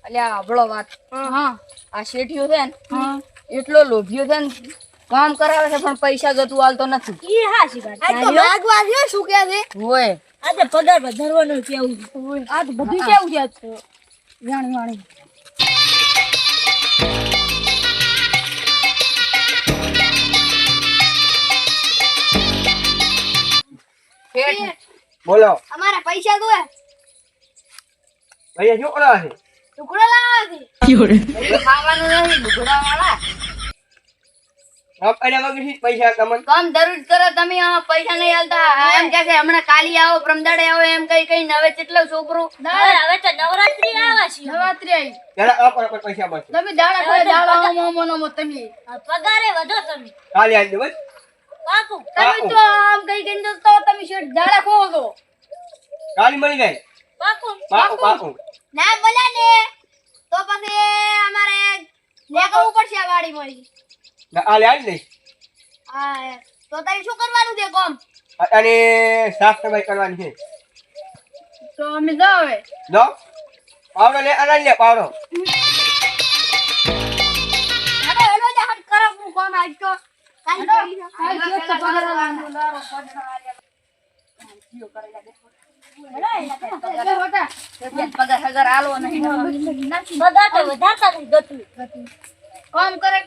અલ્યા આપણો વાત હા આ શેઠિયો છે ને એટલો લોભિયો છે ને કામ કરાવે છે પણ પૈસા ગતું હાલતો નથી. ઈ હાચી વાત આ તો માગવા છે શું કે છે હોય આ તો પગાર વધારવાનું કેવું આ તો બધું કેવું છે જાણી વાણી શેઠ બોલો અમારે પૈસા દો ભૈયા શું કરો છે? ટુકડો લાવવા છે બધું ખાવાનું નથી લુગડા વાળા આપ કર્યા વગર શી પૈસા તમને કામ જરૂર કરે તમે પૈસા નહીં હાલતા એમ કે છે હમણાં કાલી આવો પ્રમદાડે આવો એમ કઈ કઈ હવે કેટલો છોકરો હવે તો નવરાત્રી આવે છે નવરાત્રી આવી જરા આપ પર પૈસા બસ તમે દાડા ખાય દાડા મોમો તમે પગારે વધો તમે કાલે આવી દે બસ પાકું તમે તો આમ કઈ કઈ તો તમે શેઠ દાડા ખો છો કાલે મળી જાય પાકું પાકું પાકું ના બોલા ને તો પછી અમારે લેકવું પડશે આ ગાડી મળી કાલે આવી દઈશ હા તો તારે શું કરવાનું છે કોમ અને સાફ સફાઈ કરવાની છે તો અમે જાવ હવે લો પાવડો લે અનાજ લે પાવડો હવે હેલો જે હટ કરો હું કોમ આજ તો કાઈ પગાર હગાર આલો નહીં બધા તો વધારતા નહીં ગતું કામ કરે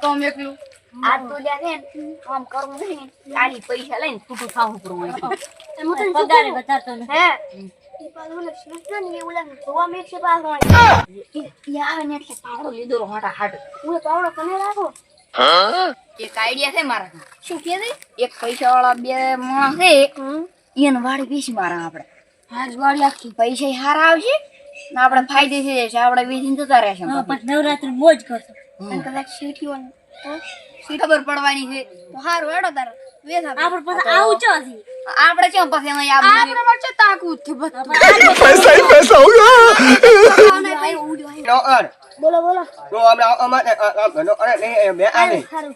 કામ એકલું આ તો લ્યા છે ને, કામ કરવું નહીં કાલી પૈસા લઈને છૂટું થાવું પડવું પગારે વધારતો નહીં હે ઈ પાછો ઓલા શેઠ ને એ ઓલા જોવા મેક છે પાછો આવે ને એટલે પાવડો લીધો હાટા હાટ હું પાવડો કને રાખો એક આઈડિયા છે મારા શું કે છે એક પૈસા વાળા બે માણસ છે એને વાડી બેસી મારા આપણે હાજ વાડી આખી પૈસા હારા આવશે ને આપણે ફાયદે થઈ જશે આપણે વેચીને જતા રહેશે નવરાત્રી મોજ કરશો અને કદાચ શીઠીઓ ખબર પડવાની છે તો હારું હેડો તારો વેસ આપણે પછી આવું ચો છે આપણે કેમ પછી એમાં આવું આપણે વચ્ચે તાકું છે પૈસા ही पैसा होगा નો અર બોલો બોલો તો હમણાં અમારે નો અરે નહીં બે આ નહીં હારું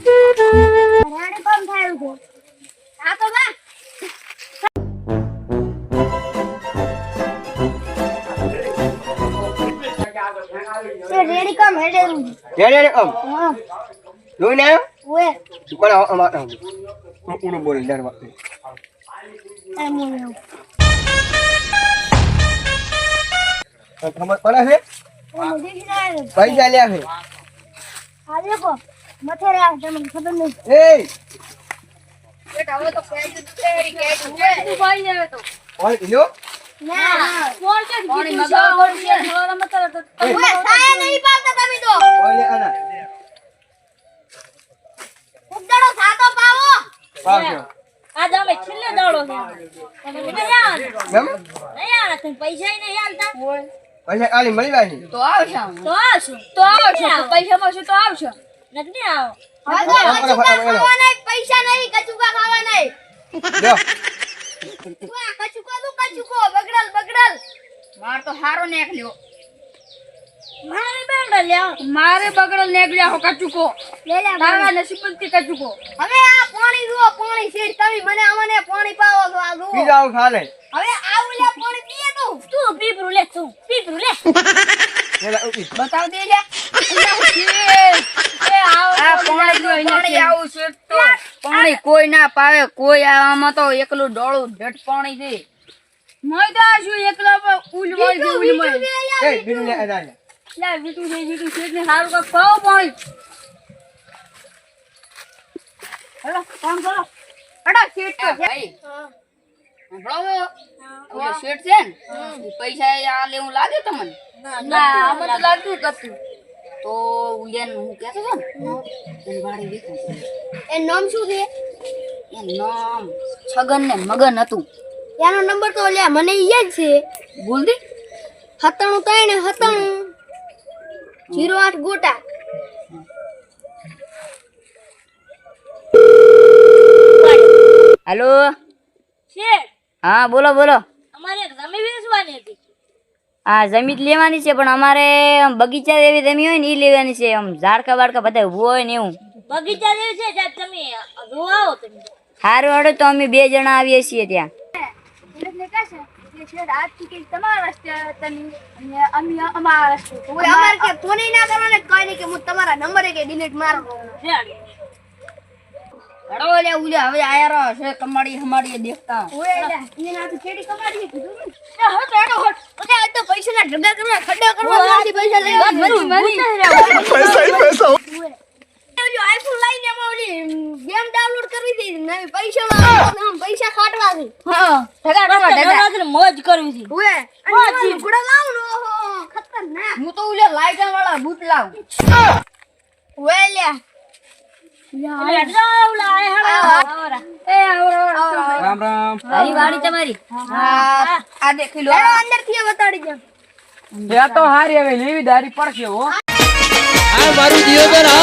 રાડે કોમ થાયું છે આ તો બા તે રેડી કામ હેડેરું રે આમ હા જોઈને આવ્યો ઓએ પણ અમારે હું પૂરું બોલ ડરવા એમ હું ખબર પડે છે ઓ મુજી ના પૈસા લ્યા છે આ દેખો મથે રહ્યા તમને ખબર નહીં એ હવે તો ફેરી ફેરી કે તું ભાઈ આવે તો કોણ કીધું ના કોણ છે પાણી મગાવો છે ઓએ સાયા નહીં પાવતા તમે તો કોને આના ઉડડો સાતો પાવો પાવજો આ દમે છેલ્લે દાડો છે તમે નહીં આવે કેમ નહીં આવે તમે પૈસા નહીં આલતા પૈસા કાલે મળી જાય તો આવશે આમ. તો આવશું પૈસા મળશે તો આવશે નથી આવો પૈસા નહીં કચુકા ખાવા નહીં લ્યો કચુકો તું કચુકો બગડલ બગડલ માર તો હારો નેકલ્યો મારે બેંડલ લ્યો મારે બગડલ નેકલ્યા હો કચુકો લે લે તારા નસીબથી કચુકો હવે આ પાણી જુઓ પાણી શેડ તમે મને અમને પાણી પાવો છો આ જુઓ પીજાઓ ખાલે હવે આ ઓલા પાણી પીએ તું પીપરું લે તું પીપરું લે પેલા ઉઠી બતાવ દે લે પાણી આવું છે તો પાણી કોઈ ના પાવે કોઈ આમાં તો એકલું ડોળું ઢટ પાણી છે મયદા શું એકલા ઉલવાઈ દે ઉલવાઈ એ બીજું લે આજા લે લે વીટું શેઠ ને હારું કા પાવ પાણી હેલો કામ કરો અડા શેઠ તો ભાઈ બરાબર ઓલો શેઠ છે ને ઈ પૈસા આ લેવું લાગે તમને ના આમાં તો લાગતું કતું તો ઉલેન હું કહેતો હતો ને એની વાડી વેચું એ નામ શું છે એનું નામ છગન ને મગન હતું એનો નંબર તો લે મને યાદ છે બોલ દે 97 ગોટા હેલો છે હા બોલો બોલો અમારે એક જમીન વેચવાની હતી હા જમીન લેવાની છે પણ અમારે બગીચા જેવી જમીન હોય ને એ લેવાની છે આમ ઝાડકા બાડકા બધા હોય ને એવું બગીચા જેવું છે સાહેબ, તમે જોવા આવો તમે. હારું હડો તો અમે 2 જણા આવીએ છીએ ત્યાં. એટલે કહેશે કે શેઠ આજથી કંઈક તમારા રસ્તે તમે અને અમે અમારા રસ્તે. ઓય અમારે કે ફોન ના કરવાનો કોઈ નહીં કે હું તમારા નંબરે કે ડિલીટ મારો. હડો લે ઉલે હવે આયા રહો છે કમાડી હમાડી દેખતા. ઓય લે એને આ તો છેડી કમાડી કીધું ને. હટ હેડો હટ. ઓકે આ તો પૈસાના ઢગલા કરવા ખड्डा કરવા નથી પૈસા લઈ. पैसा ही पैसा हो ઓલી આઈફોન લઈને એમાં ઓલી ગેમ ડાઉનલોડ કરવી હતી નવી પૈસામાં પૈસા કાઢવા છે. હા ઢગા મોજ કરવી છે. ઓય અને ગુડા લાવ નો ખતરનાક. હું તો ઉલે લાઈટર વાળા બૂટ લાવું. ઓય લે રામ રામ તારી વાડી તમારી. હા આ દેખી લો. અંદર થી બતાડી દે. ત્યાં તો હારી હવે લેવી દારી પડશે હો मारू दियो तो ना